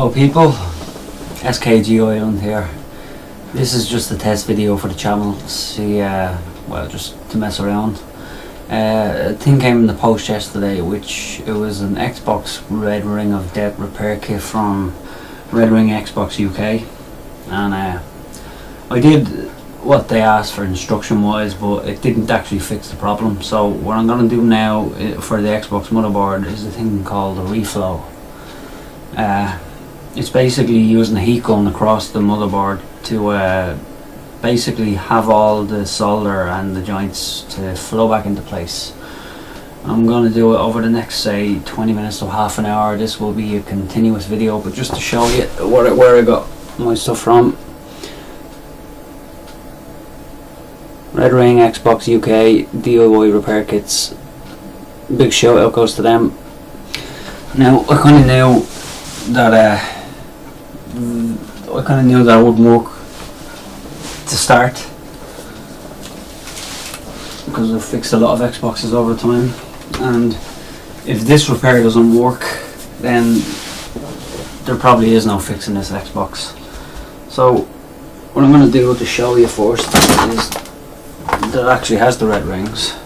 Hello people, SKG Island here. This is just a test video for the channel. See, well, just to mess around. A thing came in the post yesterday, which it was an Xbox Red Ring of Death repair kit from RedRingXboxuk, and I did what they asked for instruction wise, but it didn't actually fix the problem. So what I'm going to do now for the Xbox motherboard is a thing called a Reflow. It's basically using a heat gun across the motherboard to basically have all the solder and the joints to flow back into place. I'm going to do it over the next, say, 20 minutes to half an hour. This will be a continuous video, but just to show you where I got my stuff from. RedRingXboxuk DIY repair kits. Big shout out goes to them. Now I kind of knew that it wouldn't work to start, because I've fixed a lot of Xboxes over time, and if this repair doesn't work, then there probably is no fixing this Xbox. So what I'm going to do to show you first is that it actually has the red rings.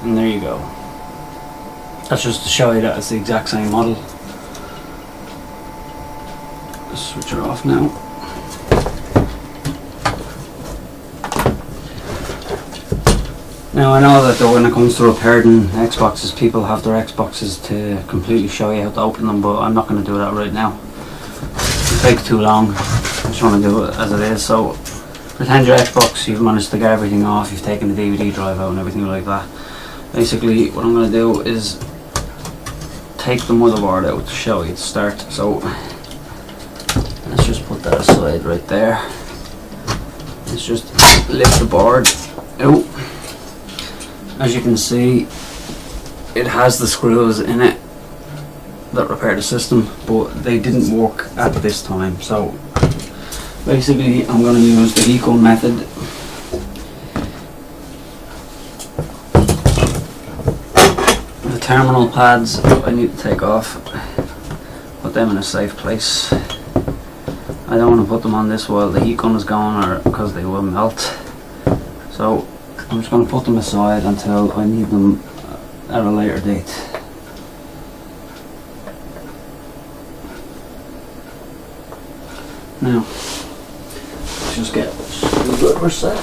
And there you go. That's just to show you that it's the exact same model. Let's switch her off now. Now I know that when it comes to repairing Xboxes, people have their Xboxes to completely show you how to open them, but I'm not going to do that right now. It takes too long. I just want to do it as it is. So pretend your Xbox, you've managed to get everything off, you've taken the DVD drive out and everything like that. Basically what I'm going to do is take the motherboard out to show you to start. So let's just put that aside right there. Let's just lift the board out. As you can see, it has the screws in it that repair the system, but they didn't work at this time. So basically I'm going to use the heat gun method. Terminal pads I need to take off, put them in a safe place. I don't want to put them on this while the heat gun is going, or because they will melt. So I'm just going to put them aside until I need them at a later date. Now let's just get screwdriver set.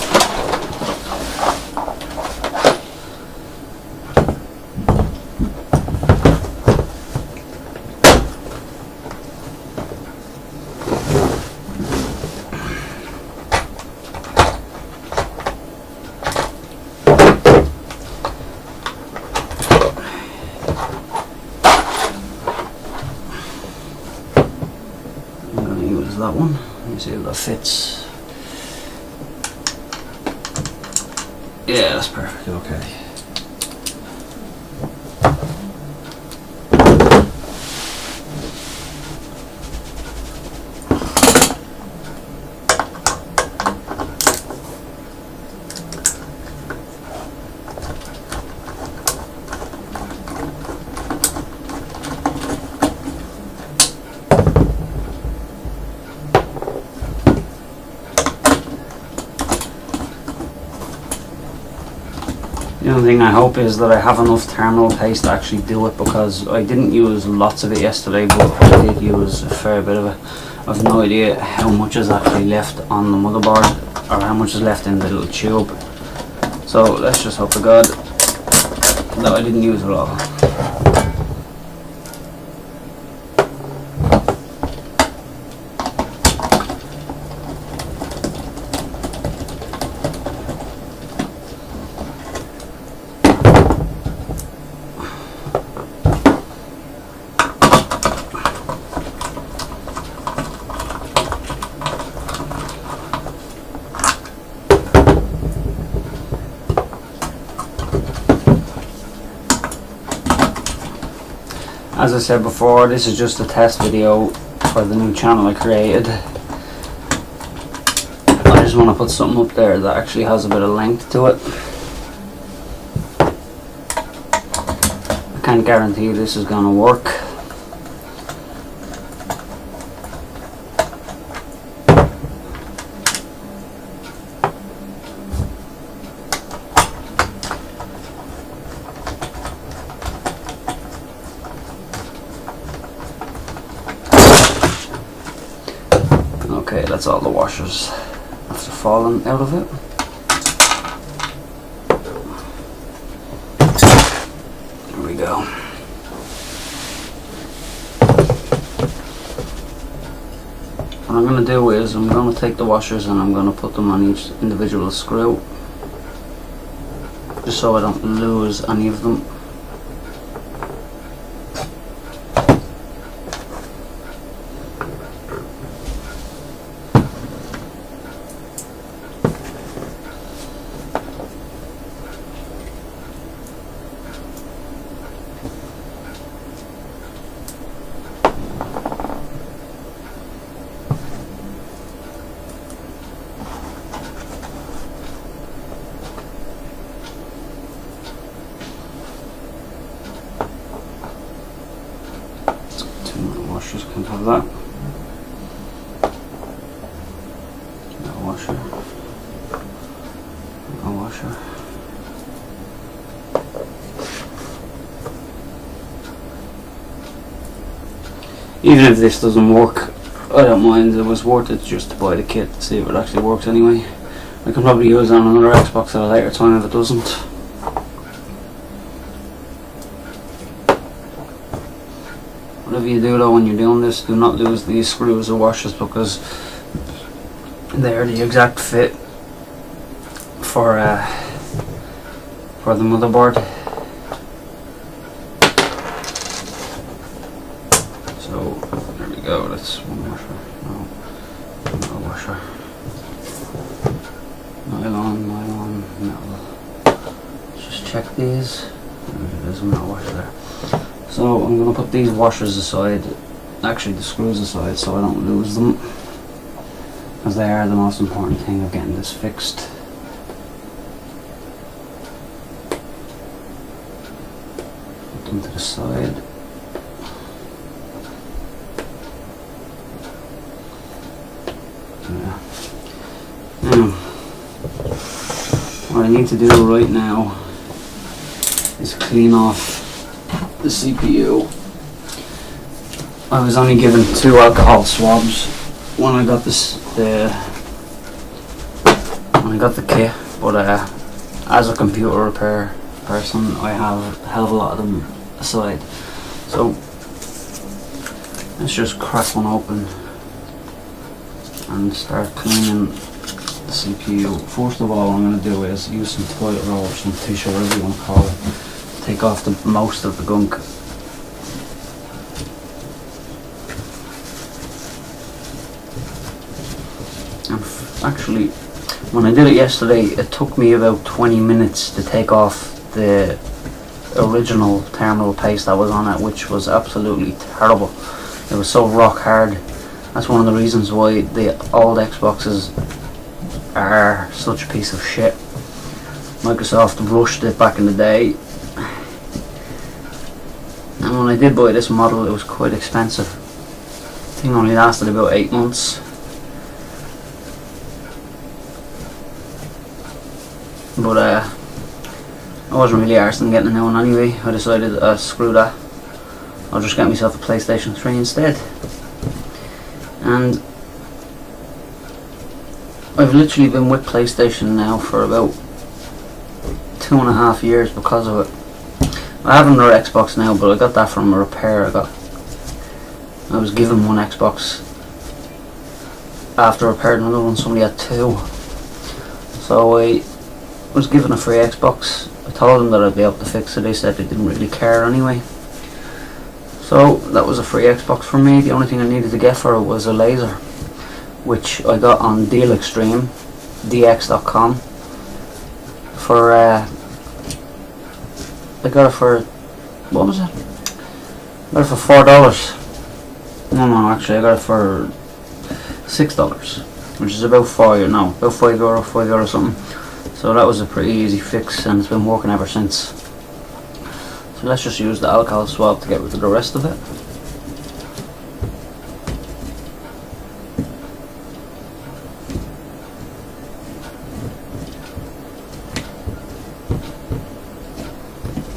That one, let me see if that fits. Yeah, that's perfect, okay. The only thing I hope is that I have enough terminal paste to actually do it, because I didn't use lots of it yesterday, but I did use a fair bit of it. I've no idea how much is actually left on the motherboard, or how much is left in the little tube. So let's just hope to God that I didn't use it all. As I said before, this is just a test video for the new channel I created. I just want to put something up there that actually has a bit of length to it. I can't guarantee this is going to work. Okay, that's all the washers after falling out of it. There we go. What I'm going to do is I'm going to take the washers and I'm going to put them on each individual screw, just so I don't lose any of them. Washers can't have that. No washer. No washer. Even if this doesn't work, I don't mind. It was worth it just to buy the kit to see if it actually works anyway. I can probably use it on another Xbox at a later time if it doesn't. Whatever you do though when you're doing this, do not lose these screws or washers, because they are the exact fit for the motherboard. So there we go. That's one washer. No washer. Nylon, metal. Let's just check these. There's a metal washer there. So I'm going to put these washers aside, actually the screws aside, so I don't lose them, as they are the most important thing of getting this fixed. Put them to the side. Yeah. Now, what I need to do right now is clean off the CPU. I was only given 2 alcohol swabs when I got the kit, but as a computer repair person, I have a hell of a lot of them aside. So let's just crack one open and start cleaning the CPU. First of all, what I'm going to do is use some toilet roll or some tissue, whatever you want to call it. Take off most of the gunk. And actually, when I did it yesterday, it took me about 20 minutes to take off the original terminal paste that was on it, which was absolutely terrible. It was so rock hard. That's one of the reasons why the old Xboxes are such a piece of shit. Microsoft rushed it back in the day. And when I did buy this model, it was quite expensive. The thing only lasted about 8 months. But I wasn't really arsed on getting a new one anyway. I decided, screw that, I'll just get myself a PlayStation 3 instead. And I've literally been with PlayStation now for about 2.5 years because of it. I have another Xbox now, but I got that from a repair. I was given one Xbox after I repaired another one. Somebody had 2, so I was given a free Xbox. I told them that I'd be able to fix it. They said they didn't really care anyway. So that was a free Xbox for me. The only thing I needed to get for it was a laser, which I got on Deal Extreme, dx.com, for I got it for, what was it? got it for $4. No, actually I got it for $6, which is about about €5 something. So that was a pretty easy fix, and it's been working ever since. So let's just use the alcohol swab to get rid of the rest of it.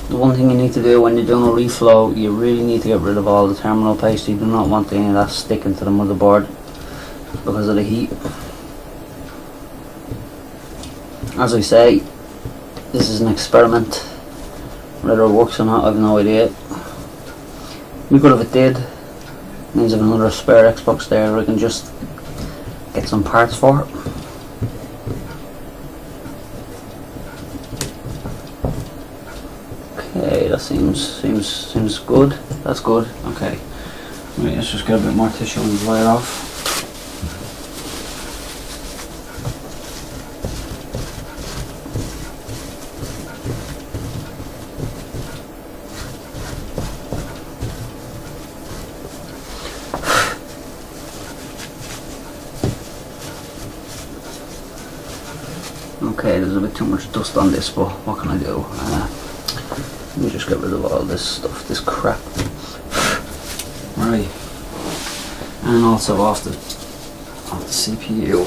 The one thing you need to do when you're doing a reflow, you really need to get rid of all the terminal paste. You do not want any of that sticking to the motherboard because of the heat. As I say, this is an experiment. Whether it works or not, I have no idea. Be good if it did. Means I have another spare Xbox there I can just get some parts for. Okay, that seems good. That's good. Okay. Right, let's just get a bit more tissue and dry it off. Okay, there's a bit too much dust on this, but what can I do? Let me just get rid of all this stuff, this crap. Right, and also off the CPU.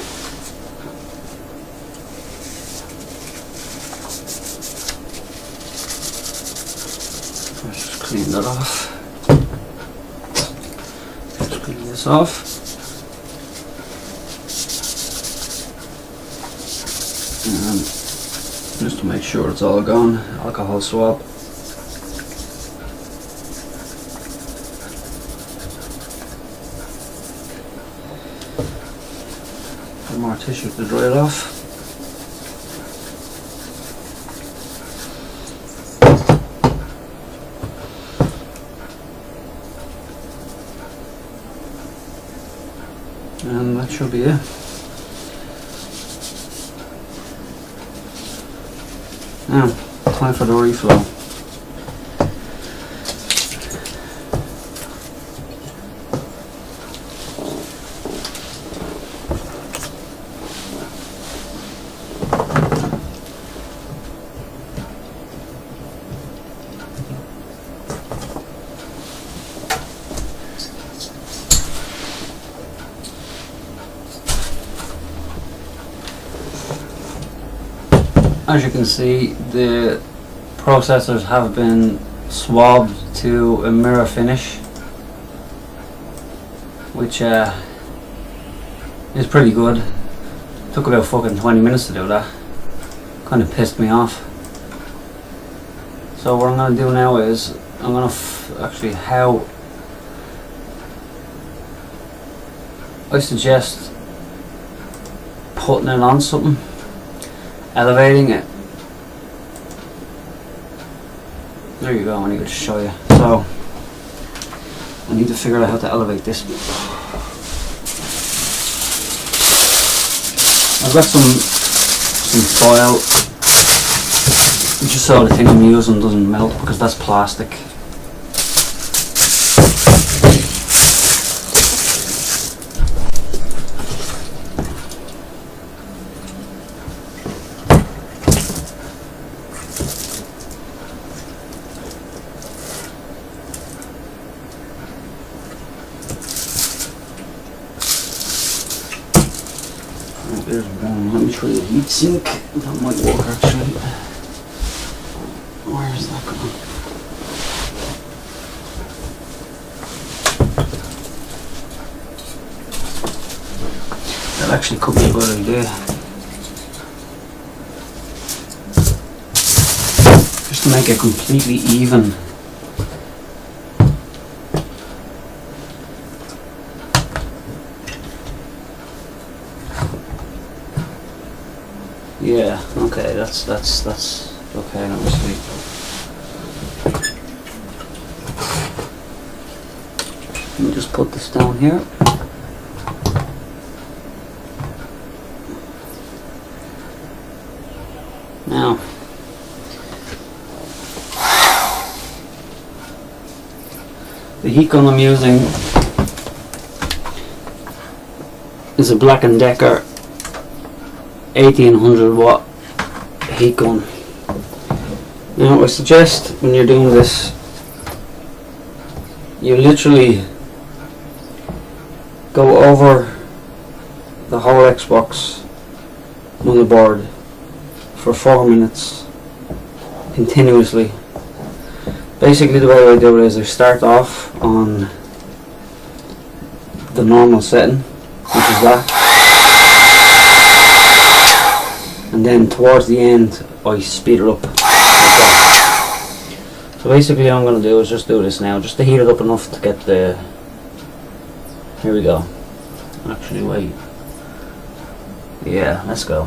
Let's just clean that off. Let's clean this off. And just to make sure it's all gone, alcohol swab. Some more tissue to dry it off. And that should be it. Now, time for the reflow. As you can see, the processors have been swabbed to a mirror finish, which is pretty good. Took about fucking 20 minutes to do that. Kind of pissed me off. So what I'm going to do now is I'm going to actually how I suggest putting it on something. Elevating it. There you go, I need to show you. So, I need to figure out how to elevate this. I've got some foil, just so the thing I'm using doesn't melt, because that's plastic. There's one. Let me try the heat sink. That might work actually. Where is that going? That actually could be a good idea. Just to make it completely even. Yeah, okay, that's okay, let me see. Let me just put this down here. Now, The heat gun I'm using is a Black & Decker 1800 watt heat gun. Now I suggest when you're doing this, you literally go over the whole Xbox motherboard for 4 minutes continuously. Basically the way I do it is I start off on the normal setting, which is that, and then towards the end I speed it up like that. So basically all I'm going to do is just do this now, just to heat it up enough to get the, here we go, actually wait, yeah, let's go.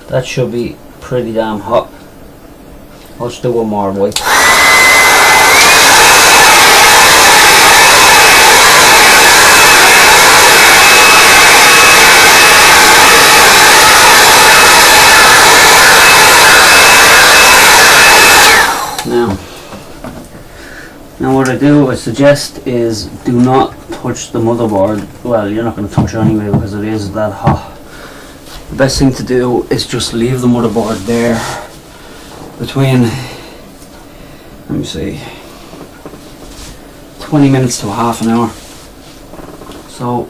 That should be pretty damn hot. I'll just do one more wait. Now what I do, I suggest, is do not touch the motherboard. Well, you're not going to touch it anyway because it is that hot. The best thing to do is just leave the motherboard there between, let me see, 20 minutes to half an hour. So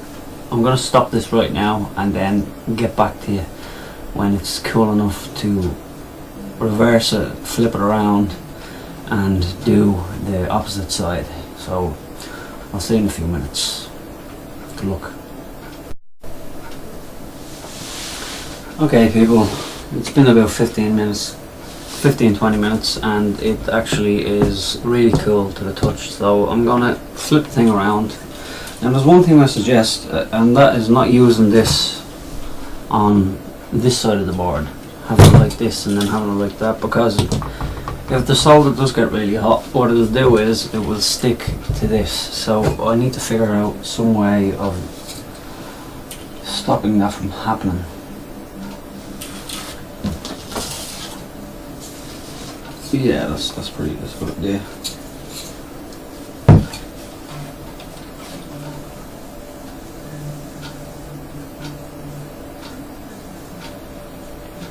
I'm going to stop this right now and then get back to you when it's cool enough to reverse it, flip it around and do the opposite side. So I'll see you in a few minutes. Good luck. Okay people, it's been about 15-20 minutes and it actually is really cool to the touch, so I'm gonna flip the thing around. And there's one thing I suggest, and that is not using this on this side of the board, having it like this and then having it like that, because if the solder does get really hot, what it'll do is it will stick to this. So I need to figure out some way of stopping that from happening. Yeah, that's a good idea.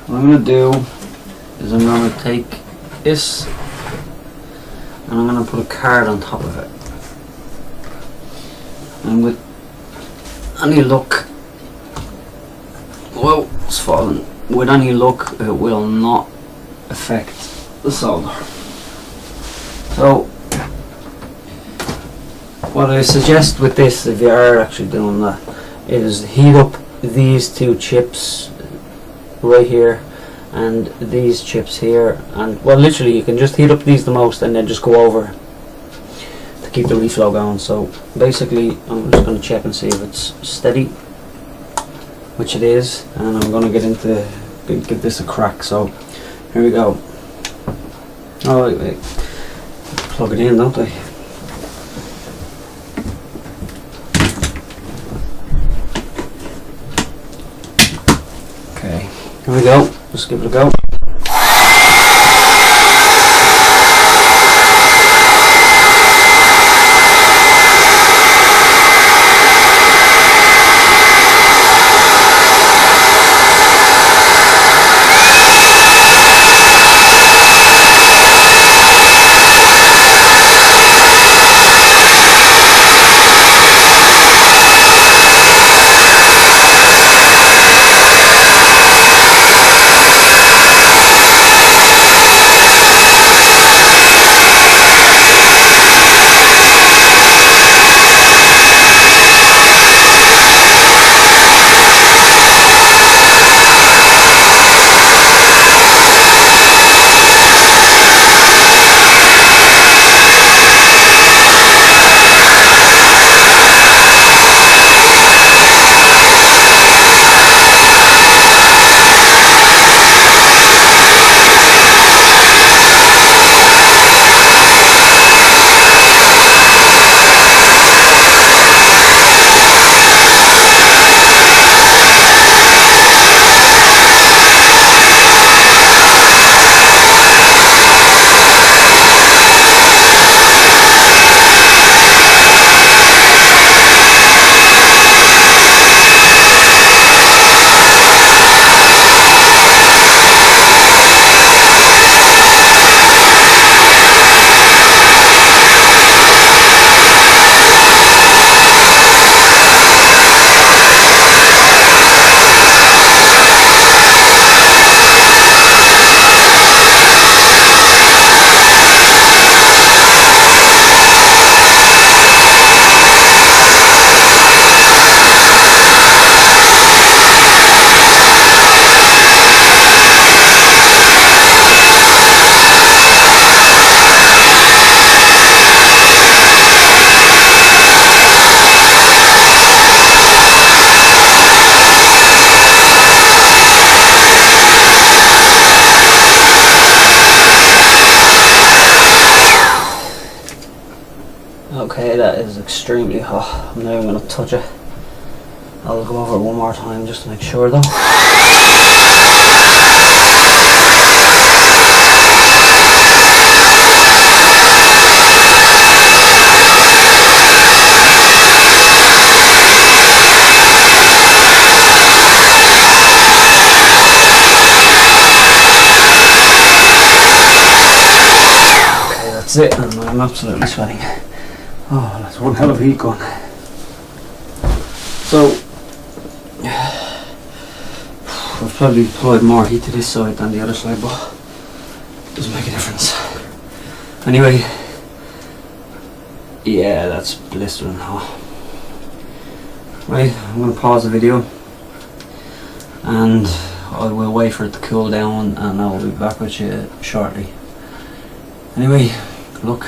What I'm going to do is I'm going to take this and I'm going to put a card on top of it. And with any luck, whoa, it's falling. With any luck, it will not affect the solder. So what I suggest with this, if you are actually doing that, is heat up these two chips right here and these chips here, and well, literally you can just heat up these the most and then just go over to keep the reflow going. So basically I'm just going to check and see if it's steady, which it is, and I'm going to get into give this a crack. So here we go. Oh wait, plug it in, don't I? Okay, here we go. Just give it a go. Okay, that is extremely hot. I'm not even going to touch it. I'll go over it one more time just to make sure though. Okay, that's it, and I'm absolutely sweating. Oh, that's one hell of a heat gun. So, I've probably applied more heat to this side than the other side, but it doesn't make a difference. Anyway, yeah, that's blistering hot. Right, I'm going to pause the video and I will wait for it to cool down and I will be back with you shortly. Anyway, look.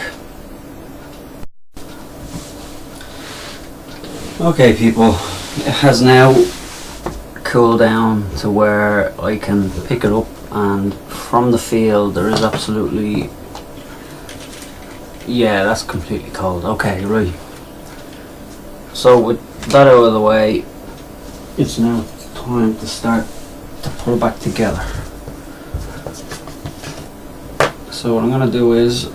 Okay people, it has now cooled down to where I can pick it up, and from the feel there is absolutely, yeah, that's completely cold. Okay, right. So with that out of the way, it's now time to start to pull back together. So what I'm going to do is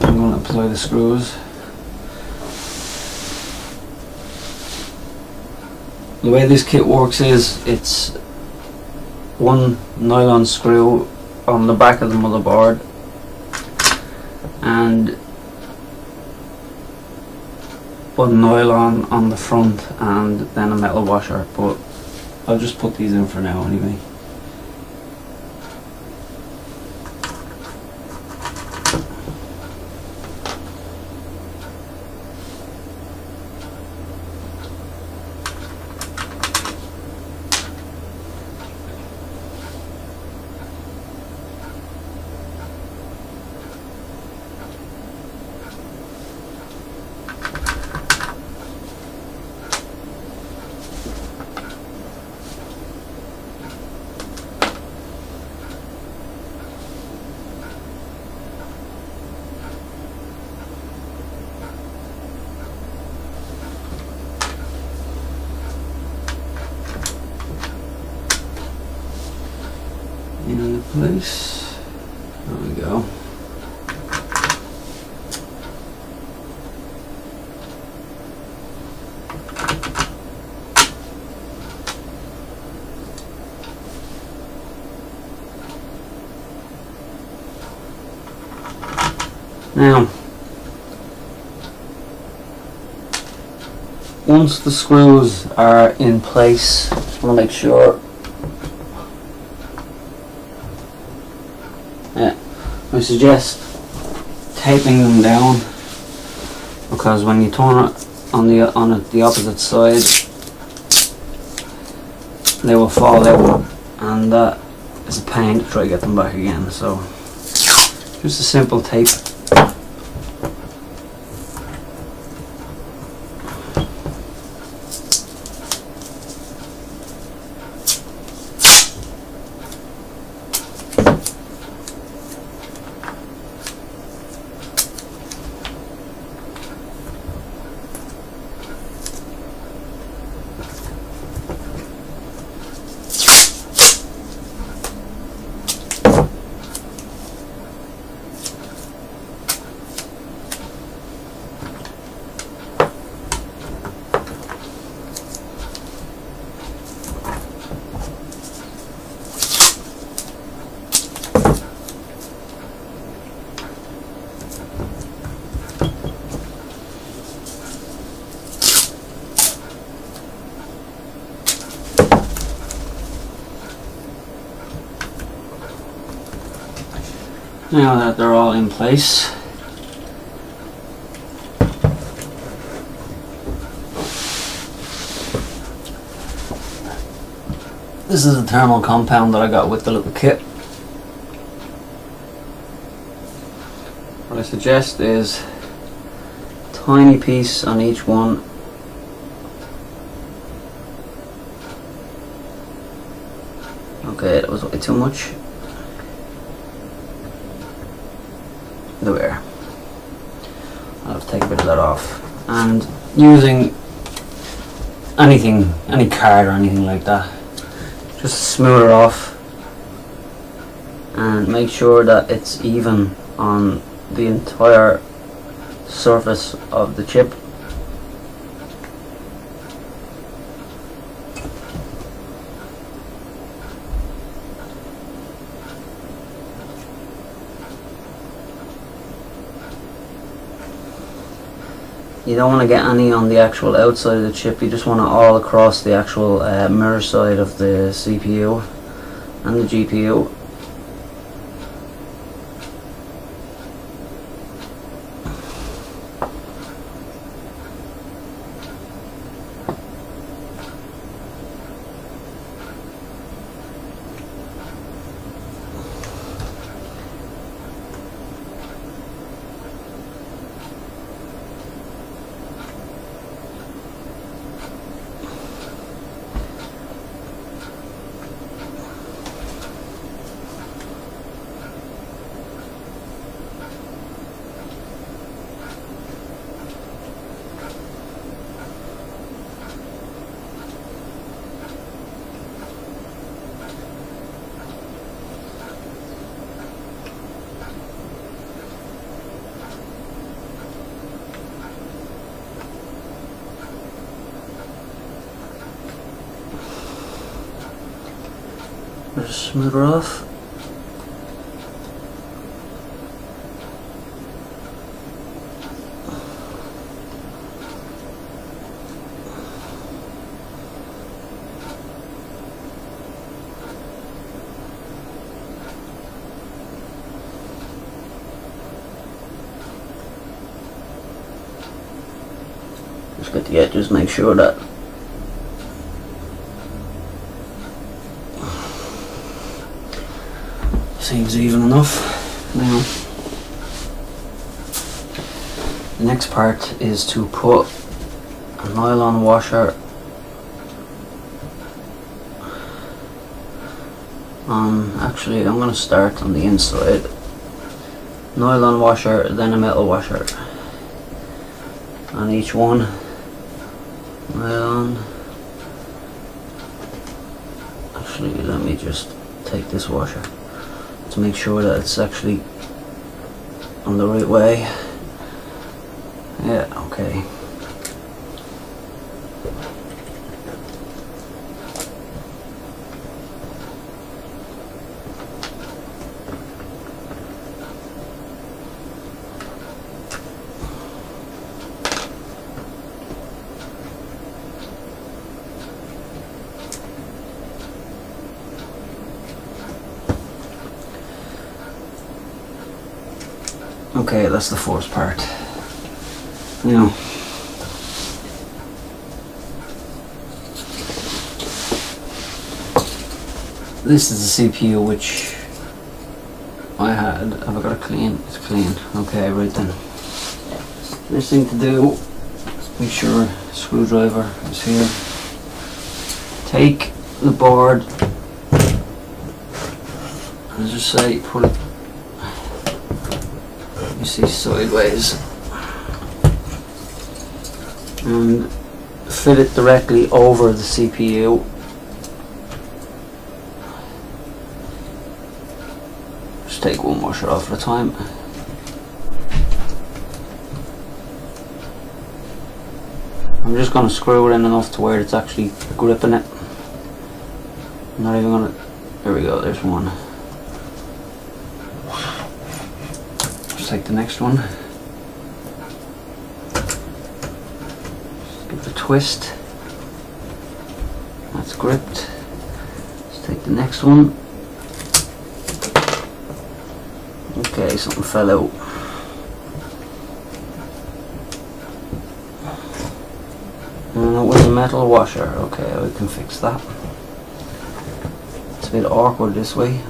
I'm going to apply the screws. The way this kit works is it's one nylon screw on the back of the motherboard and one nylon on the front and then a metal washer, but I'll just put these in for now anyway. into place. There we go. Now, once the screws are in place, just want to make sure. Yeah, I suggest taping them down, because when you turn it on the opposite side, they will fall out, and that is a pain to try to get them back again. So, just a simple tape. Now that they're all in place, this is the thermal compound that I got with the little kit. What I suggest is a tiny piece on each one. Okay, that was way too much. There. I'll have to take a bit of that off, and using anything, any card or anything like that, just smooth it off and make sure that it's even on the entire surface of the chip. You don't want to get any on the actual outside of the chip, you just want it all across the actual mirror side of the CPU and the GPU. Just smooth it off. Just get the edges, make sure that seems even enough. Now, the next part is to put a nylon washer on, actually I'm going to start on the inside. Nylon washer, then a metal washer on each one. Nylon. Actually, let me just take this washer to make sure that it's actually on the right way. Yeah, okay. Okay, that's the first part. Now, this is the CPU which I had. Have I got it clean? It's clean. Okay, right then. First thing to do is make sure the screwdriver is here. Take the board, as I say, put it, you see, sideways, and fit it directly over the CPU. Just take one washer off at a time. I'm just going to screw it in enough to where it's actually gripping it. I'm not even going to, there we go, there's one. Just take the next one. Just give it a twist. That's gripped. Let's take the next one. Okay, something fell out. And it was a metal washer. Okay, we can fix that. It's a bit awkward this way.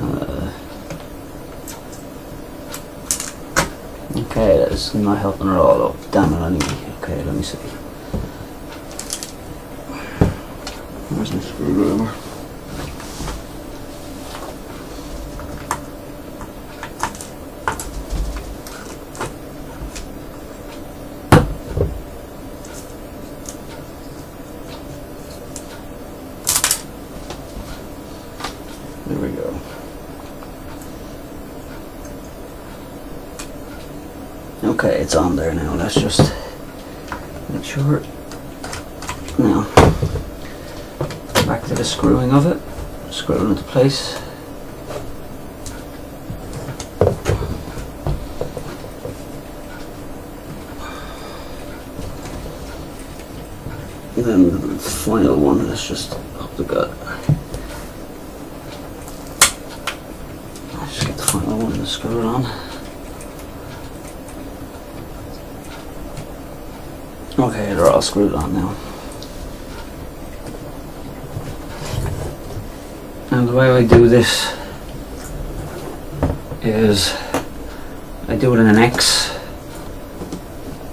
Okay, that's not helping at all. Oh, damn it, anyway. Okay, let me see. Where's my screwdriver? There we go. Okay, it's on there now. Let's just make sure. Now, back to the screwing of it. Screw it into place. And then the final one, let's just hope to God. Just get the final one and screw it on. Okay, they're all screwed on now. And the way I do this is I do it in an X.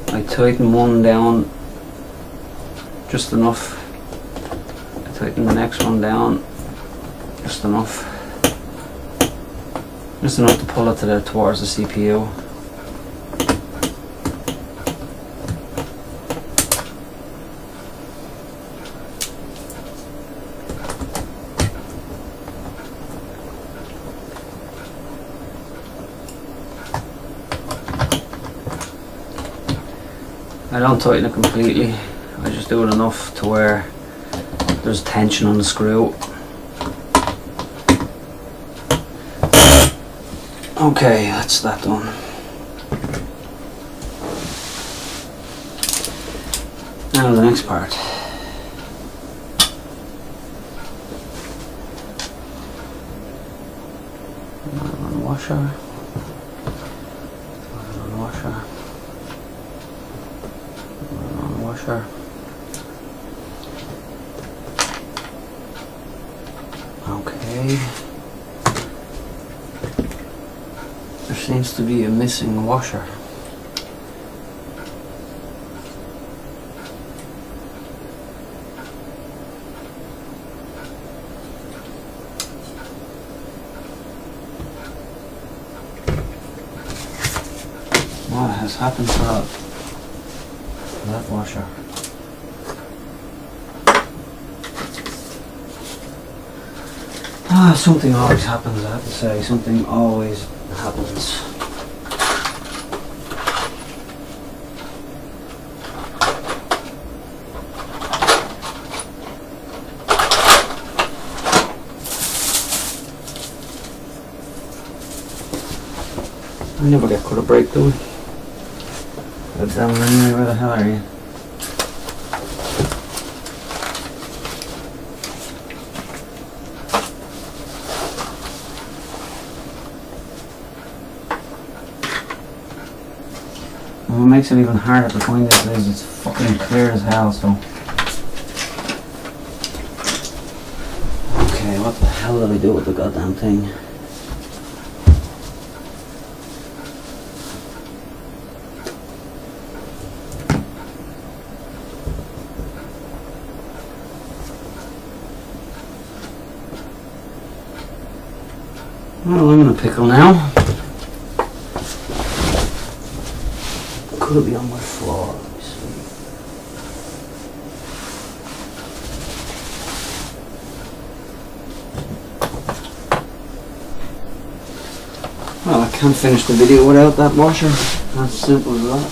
I tighten one down just enough. I tighten the next one down just enough. Just enough to pull it towards the CPU. I don't tighten it completely, I just do it enough to where there's tension on the screw. Okay, that's that done. Now the next part. One washer. One washer. One washer. Okay. There seems to be a missing washer. What has happened to that washer? Something always happens, I have to say. Something always happens. I never get cut a break, do I? That's down anyway, where the hell are you? What makes it even harder to find this is it's fucking clear as hell, so. Okay, what the hell did I do with the goddamn thing? Well, I'm in a pickle now. Could it be on my floor? Let me see. Well, I can't finish the video without that washer. That's simple as that.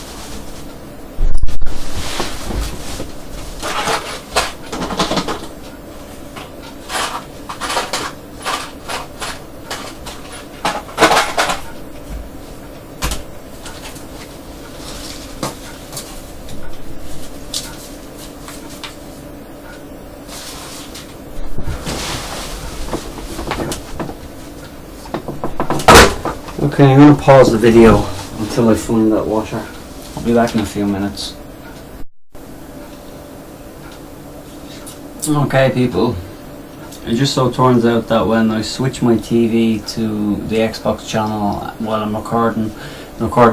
Okay, I'm going to pause the video until I find that washer. I'll be back in a few minutes. Okay people, it just so turns out that when I switch my TV to the Xbox channel while I'm recording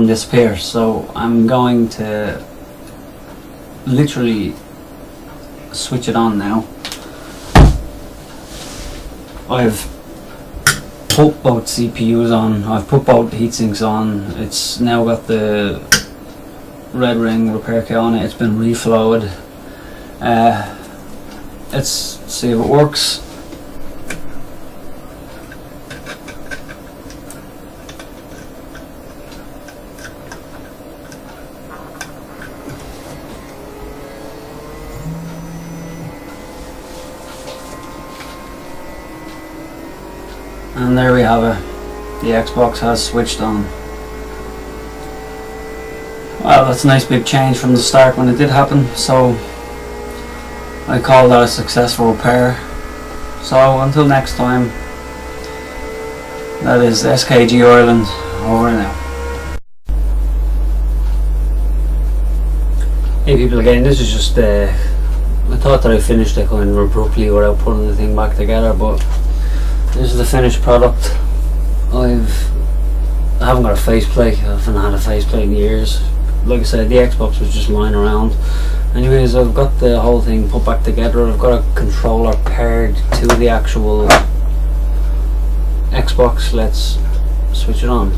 disappears. So I'm going to literally switch it on now. I've put both CPUs on, I've put both heatsinks on. It's now got the Red Ring repair kit on it. It's been reflowed. Let's see if it works. And there we have it. The Xbox has switched on. Well, that's a nice big change from the start when it did happen, so I call that a successful repair. So until next time, that is SKG Ireland, over and out. Hey people again, this is just I thought that I finished it kind of abruptly without putting the thing back together, but this is the finished product. I haven't got a faceplate. I haven't had a faceplate in years. Like I said, the Xbox was just lying around. Anyways, I've got the whole thing put back together. I've got a controller paired to the actual Xbox. Let's switch it on.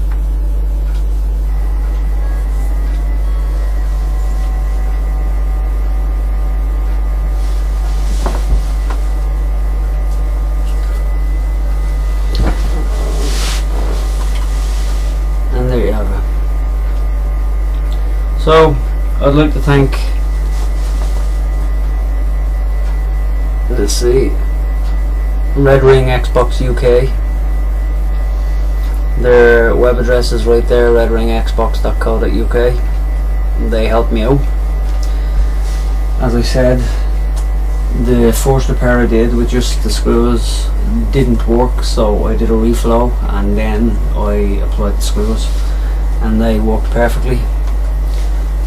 And there you have it. So, I'd like to thank, let's see, RedRingXboxuk. Their web address is right there, RedRingXboxuk. They helped me out. As I said, the first repair I did with just the screws didn't work, so I did a reflow and then I applied the screws and they worked perfectly.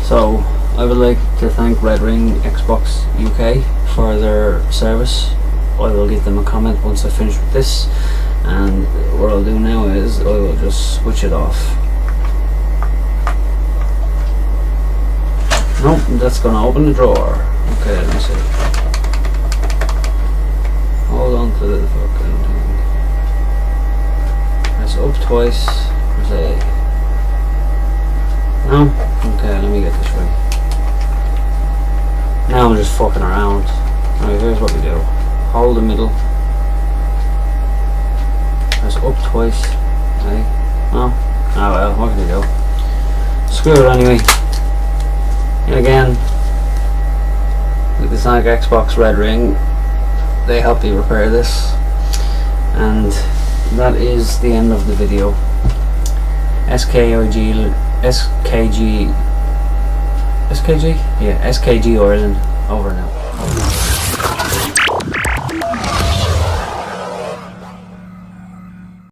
So I would like to thank RedRingXboxuk for their service. I will give them a comment once I finish with this, and what I'll do now is I will just switch it off. Nope, that's gonna open the drawer. Okay, let me see. Hold on to the fucking thing. Press up twice. Press A. No? Okay, let me get this right. Now I'm just fucking around. Alright, here's what we do. Hold the middle. Press up twice. Okay. Oh well, what can you do? Screw it anyway. And again, with the Sonic Xbox Red Ring, they help you repair this. And that is the end of the video. SKG? Yeah, SKG Ireland, over now.